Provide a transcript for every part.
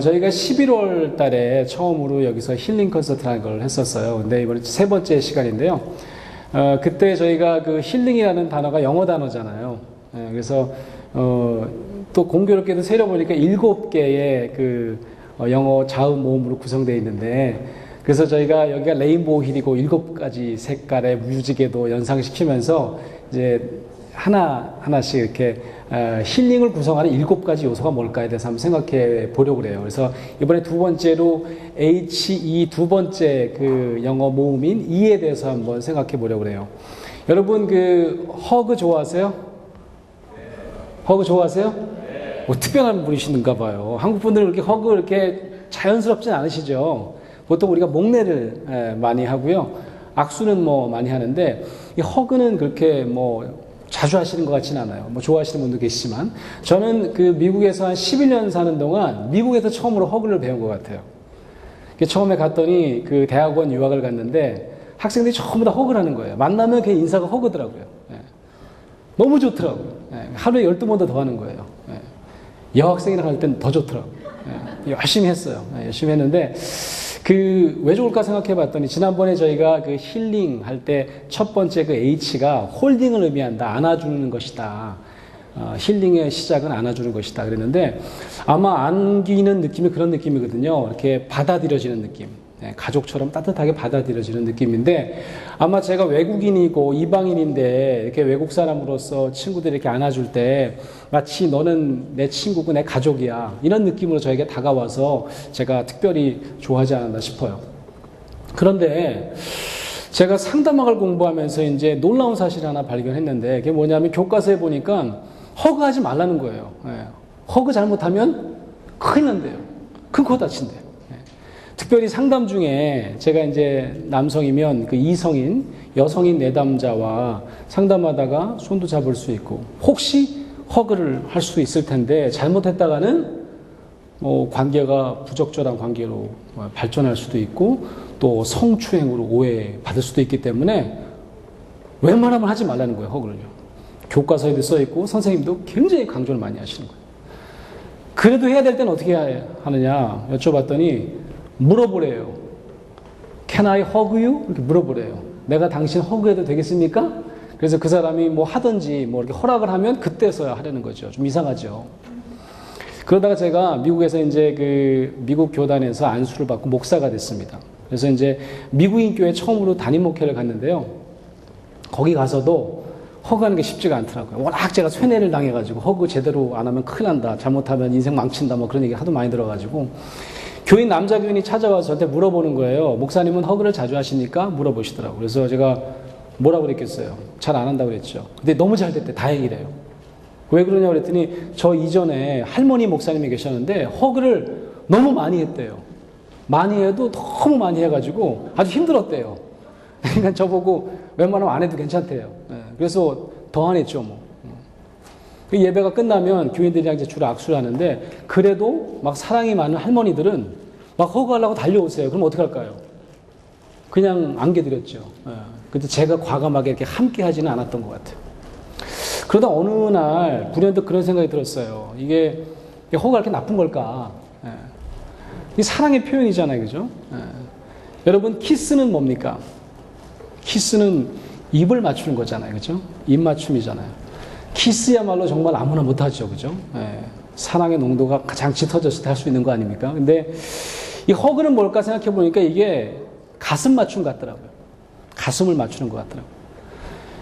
저희가 11월 달에 처음으로 여기서 힐링 콘서트라는 걸 했었어요. 근데 이번에 세 번째 시간인데요. 그때 저희가 그 힐링이라는 단어가 영어 단어잖아요. 그래서 또 공교롭게도 세려보니까 7개의 그 영어 자음 모음으로 구성되어 있는데, 그래서 저희가 여기가 레인보우 힐이고 7가지 색깔의 뮤직에도 연상시키면서 이제 하나씩 이렇게 힐링을 구성하는 7가지 요소가 뭘까에 대해서 한번 생각해 보려고 그래요. 그래서 이번에 두 번째로 HE 두 번째 그 영어 모음인 E에 대해서 한번 생각해 보려고 그래요. 여러분 그 허그 좋아하세요? 허그 좋아하세요? 뭐 특별한 분이신가 봐요. 한국 분들은 그렇게 허그 이렇게 자연스럽진 않으시죠. 보통 우리가 목례를 많이 하고요. 악수는 뭐 많이 하는데 이 허그는 그렇게 뭐 자주 하시는 것 같지는 않아요. 뭐 좋아하시는 분도 계시지만 저는 그 미국에서 한 11년 사는 동안 미국에서 처음으로 허그를 배운 것 같아요. 처음에 갔더니 그 대학원 유학을 갔는데 학생들이 전부 다 허그를 하는 거예요. 만나면 그 인사가 허그더라고요. 너무 좋더라고요. 하루에 12번도 더 하는 거예요. 여학생이랑 할 때는 더 좋더라고요. 열심히 했어요. 열심히 했는데 왜 좋을까 생각해 봤더니 지난번에 저희가 그 힐링 할 때 첫 번째 그 H가 홀딩을 의미한다. 안아주는 것이다. 힐링의 시작은 안아주는 것이다. 그랬는데 아마 안기는 느낌이 그런 느낌이거든요. 이렇게 받아들여지는 느낌. 가족처럼 따뜻하게 받아들여지는 느낌인데 아마 제가 외국인이고 이방인인데 이렇게 외국 사람으로서 친구들이 이렇게 안아줄 때 마치 너는 내 친구고 내 가족이야 이런 느낌으로 저에게 다가와서 제가 특별히 좋아하지 않았나 싶어요. 그런데 제가 상담학을 공부하면서 이제 놀라운 사실 하나 발견했는데 그게 뭐냐면 교과서에 보니까 허그하지 말라는 거예요. 허그 잘못하면 큰일 난대요. 큰 코 다친대요. 특별히 상담 중에 제가 이제 남성이면 그 이성인, 여성인 내담자와 상담하다가 손도 잡을 수 있고 혹시 허그를 할 수 있을 텐데 잘못했다가는 관계가 부적절한 관계로 발전할 수도 있고 또 성추행으로 오해받을 수도 있기 때문에 웬만하면 하지 말라는 거예요. 허그를요. 교과서에도 써있고 선생님도 굉장히 강조를 많이 하시는 거예요. 그래도 해야 될 때는 어떻게 하느냐 여쭤봤더니 물어보래요. Can I hug you? 이렇게 물어보래요. 내가 당신 허그해도 되겠습니까? 그래서 그 사람이 뭐 하든지 뭐 이렇게 허락을 하면 그때서야 하려는 거죠. 좀 이상하죠. 그러다가 제가 미국에서 이제 그 미국 교단에서 안수를 받고 목사가 됐습니다. 그래서 이제 미국인 교회 처음으로 담임 목회를 갔는데요. 거기 가서도 허그하는 게 쉽지가 않더라고요. 워낙 제가 쇠뇌를 당해가지고 허그 제대로 안 하면 큰일 난다. 잘못하면 인생 망친다. 뭐 그런 얘기 하도 많이 들어가지고 교인 남자 교인이 찾아와서 저한테 물어보는 거예요. 목사님은 허그를 자주 하시니까 물어보시더라고요. 그래서 제가 뭐라고 그랬겠어요. 잘 안 한다고 그랬죠. 근데 너무 잘 됐대. 다행이래요. 왜 그러냐고 그랬더니 저 이전에 할머니 목사님이 계셨는데 허그를 너무 많이 했대요. 많이 해도 너무 많이 해가지고 아주 힘들었대요. 그러니까 저보고 웬만하면 안 해도 괜찮대요. 그래서 더 안 했죠 뭐. 예배가 끝나면 교인들이랑 이제 주로 악수를 하는데 그래도 막 사랑이 많은 할머니들은 막 허그하려고 달려오세요. 그럼 어떻게 할까요? 그냥 안겨드렸죠. 근데 제가 과감하게 이렇게 함께 하지는 않았던 것 같아요. 그러다 어느 날 불현듯 그런 생각이 들었어요. 이게 허그가 이렇게 나쁜 걸까? 이게 사랑의 표현이잖아요. 그죠? 여러분 키스는 뭡니까? 키스는 입을 맞추는 거잖아요. 그죠? 입 맞춤이잖아요. 키스야말로 정말 아무나 못하죠. 그죠? 사랑의 농도가 가장 짙어졌을 때 할 수 있는 거 아닙니까? 근데 이 허그는 뭘까 생각해 보니까 이게 가슴 맞춤 같더라고요. 가슴을 맞추는 것 같더라고요.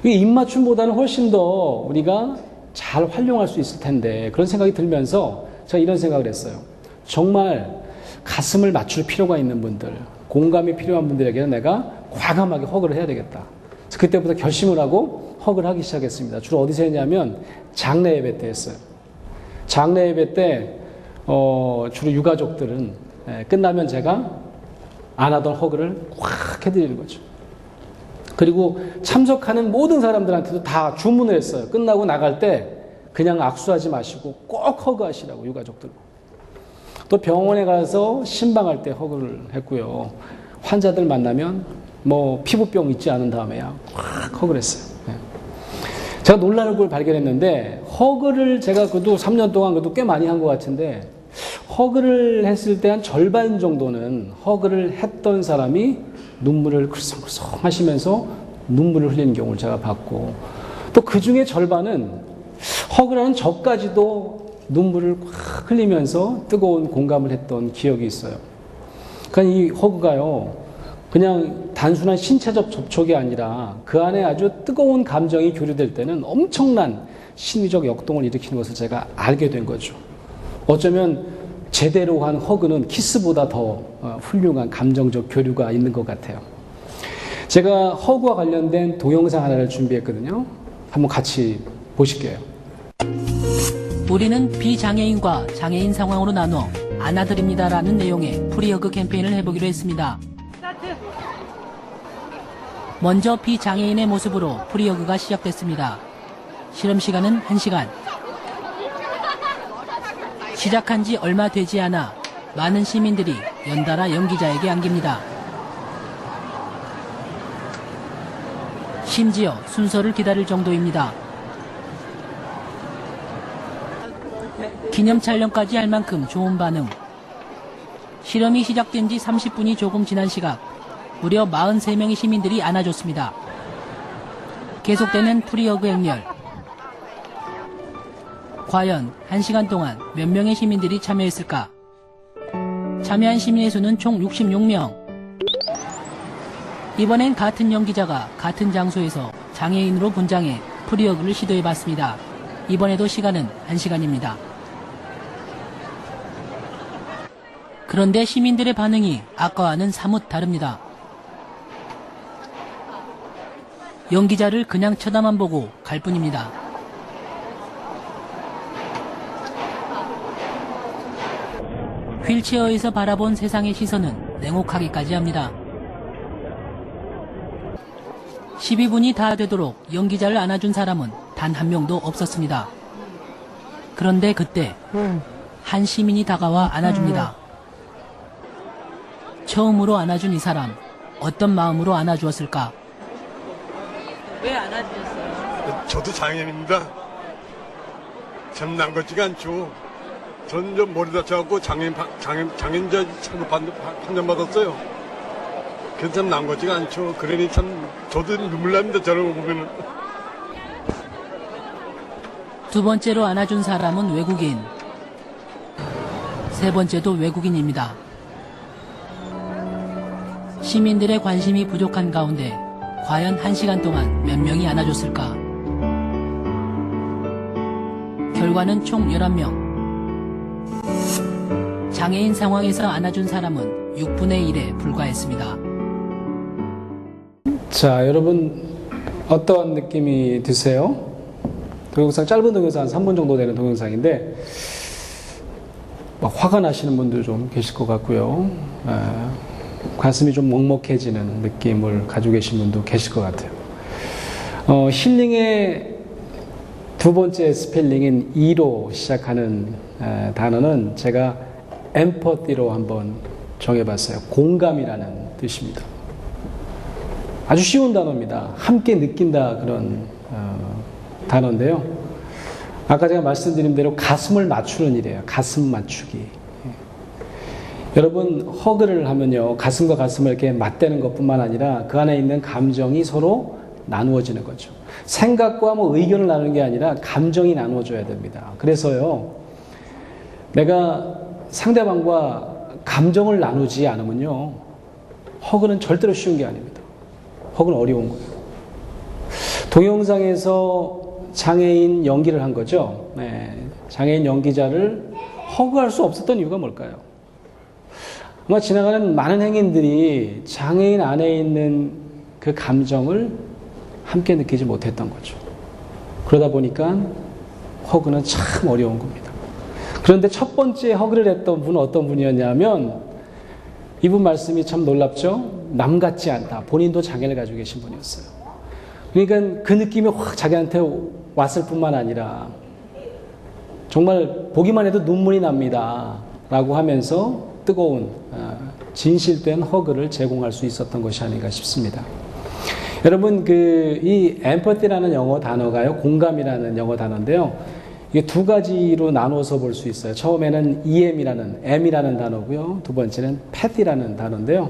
이게 입 맞춤보다는 훨씬 더 우리가 잘 활용할 수 있을 텐데 그런 생각이 들면서 제가 이런 생각을 했어요. 정말 가슴을 맞출 필요가 있는 분들, 공감이 필요한 분들에게는 내가 과감하게 허그를 해야 되겠다. 그때부터 결심을 하고 허그를 하기 시작했습니다. 주로 어디서 했냐면 장례 예배 때 했어요. 장례 예배 때 주로 유가족들은 끝나면 제가 안 하던 허그를 확 해드리는 거죠. 그리고 참석하는 모든 사람들한테도 다 주문을 했어요. 끝나고 나갈 때 그냥 악수하지 마시고 꼭 허그하시라고 유가족들. 또 병원에 가서 신방할 때 허그를 했고요. 환자들 만나면 뭐 피부병 있지 않은 다음에야 확 허그를 했어요. 제가 놀라는 걸 발견했는데 허그를 제가 그래도 3년 동안 그래도 꽤 많이 한 것 같은데 허그를 했을 때 한 절반 정도는 허그를 했던 사람이 눈물을 글썽글썽 하시면서 눈물을 흘리는 경우를 제가 봤고, 또 그 중에 절반은 허그라는 저까지도 눈물을 확 흘리면서 뜨거운 공감을 했던 기억이 있어요. 그러니까 이 허그가요, 그냥 단순한 신체적 접촉이 아니라 그 안에 아주 뜨거운 감정이 교류될 때는 엄청난 심리적 역동을 일으키는 것을 제가 알게 된 거죠. 어쩌면 제대로 한 허그는 키스보다 더 훌륭한 감정적 교류가 있는 것 같아요. 제가 허그와 관련된 동영상 하나를 준비했거든요. 한번 같이 보실게요. 우리는 비장애인과 장애인 상황으로 나눠 안아드립니다라는 내용의 프리허그 캠페인을 해보기로 했습니다. 먼저 비장애인의 모습으로 프리허그가 시작됐습니다. 실험 시간은 1시간. 시작한 지 얼마 되지 않아 많은 시민들이 연달아 연기자에게 안깁니다. 심지어 순서를 기다릴 정도입니다. 기념 촬영까지 할 만큼 좋은 반응. 실험이 시작된 지 30분이 조금 지난 시각, 무려 43명의 시민들이 안아줬습니다. 계속되는 프리허그 행렬. 과연 1시간 동안 몇 명의 시민들이 참여했을까? 참여한 시민의 수는 총 66명. 이번엔 같은 연기자가 같은 장소에서 장애인으로 분장해 프리허그를 시도해봤습니다. 이번에도 시간은 1시간입니다. 그런데 시민들의 반응이 아까와는 사뭇 다릅니다. 연기자를 그냥 쳐다만 보고 갈 뿐입니다. 휠체어에서 바라본 세상의 시선은 냉혹하기까지 합니다. 12분이 다 되도록 연기자를 안아준 사람은 단 한 명도 없었습니다. 그런데 그때 한 시민이 다가와 안아줍니다. 처음으로 안아준 이 사람, 어떤 마음으로 안아주었을까? 왜 안아주셨어요? 저도 장애인입니다. 참 난 것지가 않죠. 전 좀 머리 다쳐갖고 장애인자 창급 판정받았어요. 그래서 참 난 것지가 않죠. 그러니 참 저도 눈물 납니다. 저런 거 보면은. 두 번째로 안아준 사람은 외국인. 세 번째도 외국인입니다. 시민들의 관심이 부족한 가운데 과연 1시간 동안 몇 명이 안아줬을까? 결과는 총 11명. 장애인 상황에서 안아준 사람은 6분의 1에 불과했습니다. 자, 여러분 어떤 느낌이 드세요? 동영상, 짧은 동영상 한 3분 정도 되는 동영상인데 막 화가 나시는 분들 좀 계실 것 같고요. 가슴이 좀 먹먹해지는 느낌을 가지고 계신 분도 계실 것 같아요. 힐링의 두 번째 스펠링인 E로 시작하는 단어는 제가 empathy로 한번 정해봤어요. 공감이라는 뜻입니다. 아주 쉬운 단어입니다. 함께 느낀다, 그런 단어인데요. 아까 제가 말씀드린 대로 가슴을 맞추는 일이에요. 가슴 맞추기. 여러분, 허그를 하면요, 가슴과 가슴을 이렇게 맞대는 것뿐만 아니라 그 안에 있는 감정이 서로 나누어지는 거죠. 생각과 뭐 의견을 나누는 게 아니라 감정이 나누어져야 됩니다. 그래서요, 내가 상대방과 감정을 나누지 않으면요, 허그는 절대로 쉬운 게 아닙니다. 허그는 어려운 거예요. 동영상에서 장애인 연기를 한 거죠. 네, 장애인 연기자를 허그할 수 없었던 이유가 뭘까요? 아마 지나가는 많은 행인들이 장애인 안에 있는 그 감정을 함께 느끼지 못했던 거죠. 그러다 보니까 허그는 참 어려운 겁니다. 그런데 첫 번째 허그를 했던 분은 어떤 분이었냐면, 이분 말씀이 참 놀랍죠? 남 같지 않다. 본인도 장애를 가지고 계신 분이었어요. 그러니까 그 느낌이 확 자기한테 왔을 뿐만 아니라 정말 보기만 해도 눈물이 납니다 라고 하면서 뜨거운 진실된 허그를 제공할 수 있었던 것이 아닌가 싶습니다. 여러분, 이 empathy라는 영어 단어가요, 공감이라는 영어 단어인데요. 이게 두 가지로 나눠서 볼 수 있어요. 처음에는 M이라는 단어고요. 두 번째는 path이라는 단어인데요.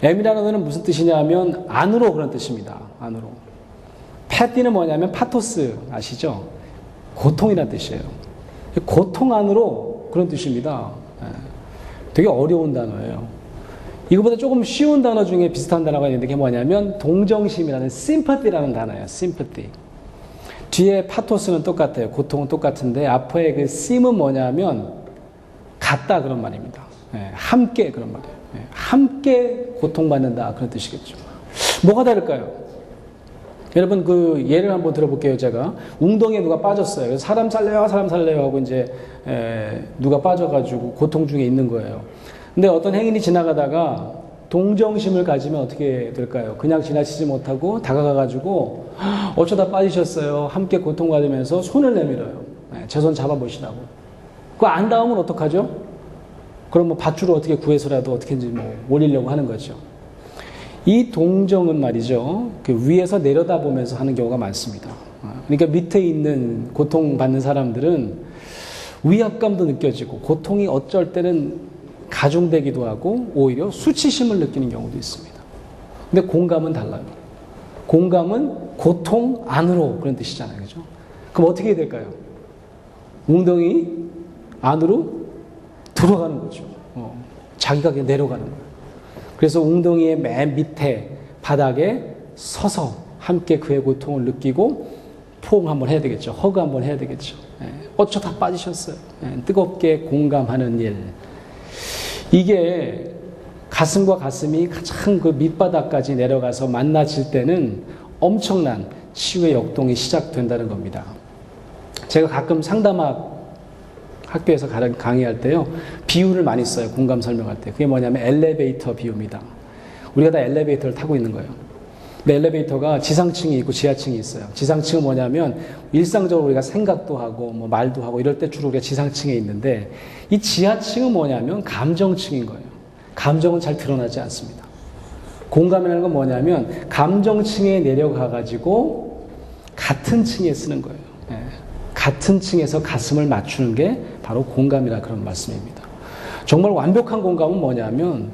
M이라는 단어는 무슨 뜻이냐면 안으로 그런 뜻입니다. 안으로. path는 뭐냐면 파토스 아시죠? 고통이라는 뜻이에요. 고통 안으로 그런 뜻입니다. 되게 어려운 단어예요. 이거보다 조금 쉬운 단어 중에 비슷한 단어가 있는데 그게 뭐냐면 동정심이라는 sympathy라는 단어예요. sympathy. 뒤에 파토스는 똑같아요. 고통은 똑같은데 앞에 그 sim은 뭐냐면 같다 그런 말입니다. 함께 그런 말이에요. 함께 고통받는다 그런 뜻이겠죠. 뭐가 다를까요? 여러분 그 예를 한번 들어볼게요. 제가 웅덩이에 누가 빠졌어요. 그래서 사람 살려요 하고 이제 누가 빠져가지고 고통 중에 있는 거예요. 근데 어떤 행인이 지나가다가 동정심을 가지면 어떻게 될까요? 그냥 지나치지 못하고 다가가가지고 어쩌다 빠지셨어요. 함께 고통받으면서 손을 내밀어요. 제 손 잡아보시라고. 그거 안 닿으면 어떡하죠? 그럼 뭐 밧줄을 어떻게 구해서라도 어떻게든지 뭐 올리려고 하는 거죠. 이 동정은 말이죠. 그 위에서 내려다보면서 하는 경우가 많습니다. 그러니까 밑에 있는 고통받는 사람들은 위압감도 느껴지고 고통이 어쩔 때는 가중되기도 하고 오히려 수치심을 느끼는 경우도 있습니다. 근데 공감은 달라요. 공감은 고통 안으로 그런 뜻이잖아요. 그죠? 그럼 어떻게 해야 될까요? 웅덩이 안으로 들어가는 거죠. 자기가 그냥 내려가는 거예요. 그래서 웅덩이의 맨 밑에 바닥에 서서 함께 그의 고통을 느끼고 포옹 한번 해야 되겠죠. 허그 한번 해야 되겠죠. 어쩌다 빠지셨어요. 뜨겁게 공감하는 일. 이게 가슴과 가슴이 가장 그 밑바닥까지 내려가서 만나질 때는 엄청난 치유의 역동이 시작된다는 겁니다. 제가 가끔 상담학 학교에서 강의할 때요, 비유를 많이 써요. 공감 설명할 때. 그게 뭐냐면 엘리베이터 비유입니다. 우리가 다 엘리베이터를 타고 있는 거예요. 근데 엘리베이터가 지상층이 있고 지하층이 있어요. 지상층은 뭐냐면 일상적으로 우리가 생각도 하고 뭐 말도 하고 이럴 때 주로 우리가 지상층에 있는데 이 지하층은 뭐냐면 감정층인 거예요. 감정은 잘 드러나지 않습니다. 공감이라는 건 뭐냐면 감정층에 내려가 가지고 같은 층에 쓰는 거예요. 같은 층에서 가슴을 맞추는 게 바로 공감이라 그런 말씀입니다. 정말 완벽한 공감은 뭐냐면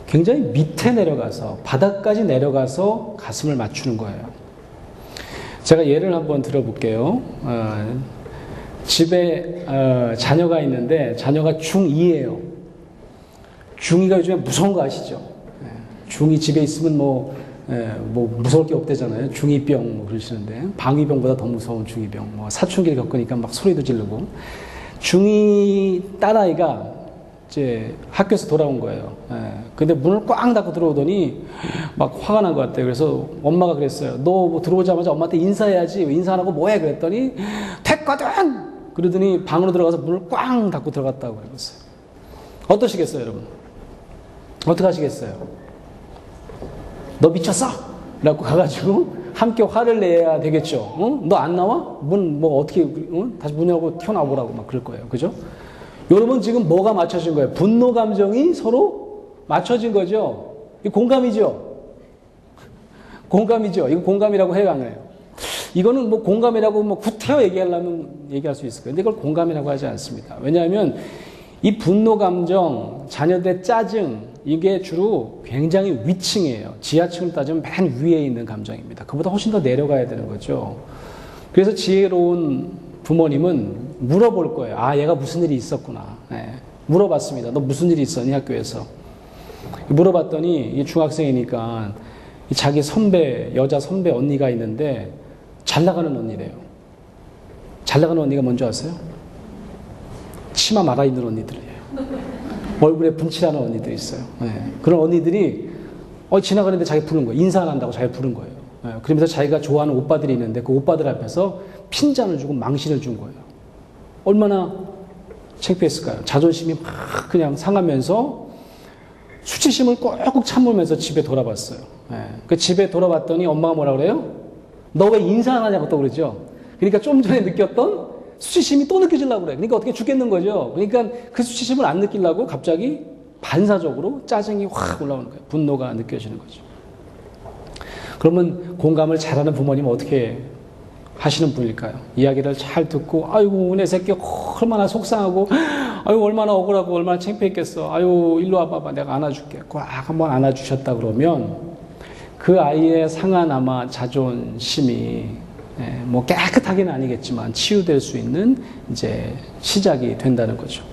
굉장히 밑에 내려가서 바닥까지 내려가서 가슴을 맞추는 거예요. 제가 예를 한번 들어볼게요. 집에 자녀가 있는데 자녀가 중2예요. 중2가 요즘에 무서운 거 아시죠? 중2 집에 있으면 뭐 무서울 게 없대잖아요. 중2병 뭐 그러시는데 방위병보다 더 무서운 중2병. 뭐 사춘기를 겪으니까 막 소리도 지르고. 중2 딸아이가 이제 학교에서 돌아온 거예요. 근데 문을 꽝 닫고 들어오더니 막 화가 난 것 같아요. 그래서 엄마가 그랬어요. 너 뭐 들어오자마자 엄마한테 인사해야지. 인사 안 하고 뭐해? 그랬더니 됐거든! 그러더니 방으로 들어가서 문을 꽝 닫고 들어갔다고 그랬어요. 어떠시겠어요, 여러분? 어떻게 하시겠어요? 너 미쳤어? 라고 가가지고 함께 화를 내야 되겠죠. 너 안 나와? 문 뭐 어떻게 다시 문 열고 튀어나와 보라고 막 그럴 거예요. 그죠? 여러분 지금 뭐가 맞춰진 거예요? 분노 감정이 서로 맞춰진 거죠. 이 공감이죠. 공감이죠. 이거 공감이라고 해요, 안 해요? 이거는 뭐 공감이라고 뭐 구태여 얘기하려면 얘기할 수 있을 거예요. 근데 이걸 공감이라고 하지 않습니다. 왜냐하면 이 분노 감정, 자녀들의 짜증, 이게 주로 굉장히 위층이에요. 지하층을 따지면 맨 위에 있는 감정입니다. 그보다 훨씬 더 내려가야 되는 거죠. 그래서 지혜로운 부모님은 물어볼 거예요. 아, 얘가 무슨 일이 있었구나. 물어봤습니다. 너 무슨 일이 있었니, 학교에서? 물어봤더니 이 중학생이니까 자기 선배, 여자 선배 언니가 있는데 잘 나가는 언니래요. 잘 나가는 언니가 뭔지 아세요? 치마 말아입는 언니들이에요. 얼굴에 분칠하는 언니들이 있어요. 그런 언니들이 지나가는데 자기 부른 거예요. 인사 안 한다고 자기 부른 거예요. 그러면서 자기가 좋아하는 오빠들이 있는데 그 오빠들 앞에서 핀잔을 주고 망신을 준 거예요. 얼마나 창피했을까요? 자존심이 막 그냥 상하면서 수치심을 꾹꾹 참으면서 집에 돌아봤어요. 그 집에 돌아봤더니 엄마가 뭐라 그래요? 너 왜 인사 안 하냐고 또 그러죠. 그러니까 좀 전에 느꼈던 수치심이 또 느껴지려고 그래. 그러니까 어떻게 죽겠는 거죠. 그러니까 그 수치심을 안 느끼려고 갑자기 반사적으로 짜증이 확 올라오는 거예요. 분노가 느껴지는 거죠. 그러면 공감을 잘하는 부모님은 어떻게 하시는 분일까요? 이야기를 잘 듣고 아이고 내 새끼 얼마나 속상하고 아이고 얼마나 억울하고 얼마나 창피했겠어. 아이고 일로 와봐봐 내가 안아줄게. 꽉 한번 안아주셨다 그러면 그 아이의 상한 아마 자존심이 뭐 깨끗하게는 아니겠지만 치유될 수 있는 이제 시작이 된다는 거죠.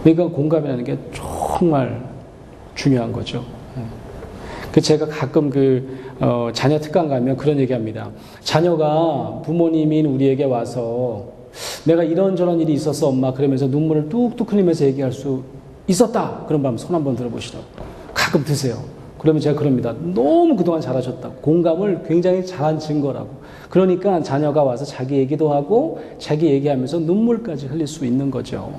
그러니까 공감이라는 게 정말 중요한 거죠. 그 제가 가끔 자녀 특강 가면 그런 얘기합니다. 자녀가 부모님인 우리에게 와서 내가 이런저런 일이 있었어 엄마 그러면서 눈물을 뚝뚝 흘리면서 얘기할 수 있었다. 그런 분 손 한번 들어보시라고. 가끔 드세요. 그러면 제가 그럽니다. 너무 그동안 잘하셨다고. 공감을 굉장히 잘한 증거라고. 그러니까 자녀가 와서 자기 얘기도 하고 자기 얘기하면서 눈물까지 흘릴 수 있는 거죠.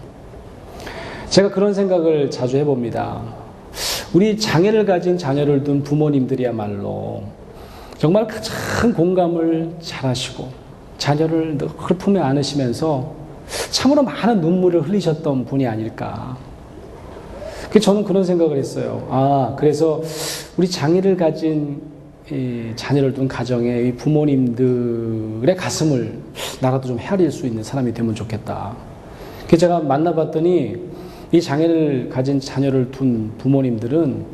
제가 그런 생각을 자주 해봅니다. 우리 장애를 가진 자녀를 둔 부모님들이야말로 정말 가장 공감을 잘하시고 자녀를 늘 품에 안으시면서 참으로 많은 눈물을 흘리셨던 분이 아닐까. 저는 그런 생각을 했어요. 그래서 우리 장애를 가진 이 자녀를 둔 가정의 이 부모님들의 가슴을 나라도 좀 헤아릴 수 있는 사람이 되면 좋겠다. 그래서 제가 만나봤더니 이 장애를 가진 자녀를 둔 부모님들은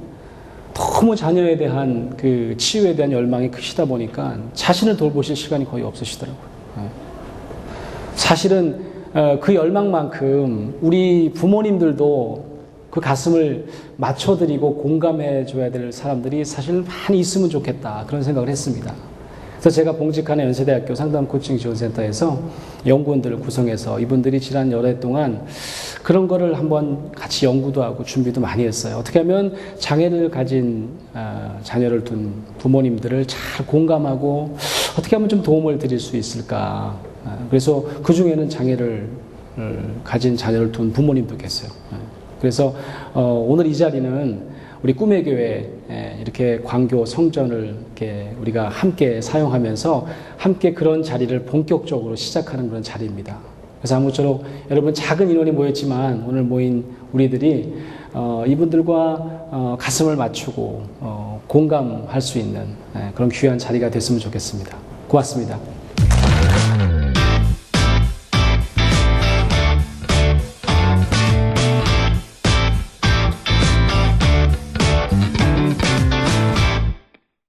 너무 자녀에 대한 그 치유에 대한 열망이 크시다 보니까 자신을 돌보실 시간이 거의 없으시더라고요. 사실은 그 열망만큼 우리 부모님들도 그 가슴을 맞춰드리고 공감해줘야 될 사람들이 사실 많이 있으면 좋겠다 그런 생각을 했습니다. 그래서 제가 봉직하는 연세대학교 상담코칭지원센터에서 연구원들을 구성해서 이분들이 지난 여러 해 동안 그런 거를 한번 같이 연구도 하고 준비도 많이 했어요. 어떻게 하면 장애를 가진 자녀를 둔 부모님들을 잘 공감하고 어떻게 하면 좀 도움을 드릴 수 있을까. 그래서 그 중에는 장애를 가진 자녀를 둔 부모님도 계세요. 그래서 오늘 이 자리는 우리 꿈의 교회 이렇게 광교 성전을 이렇게 우리가 함께 사용하면서 함께 그런 자리를 본격적으로 시작하는 그런 자리입니다. 그래서 아무쪼록 여러분 작은 인원이 모였지만 오늘 모인 우리들이 이분들과 가슴을 맞추고 공감할 수 있는 그런 귀한 자리가 됐으면 좋겠습니다. 고맙습니다.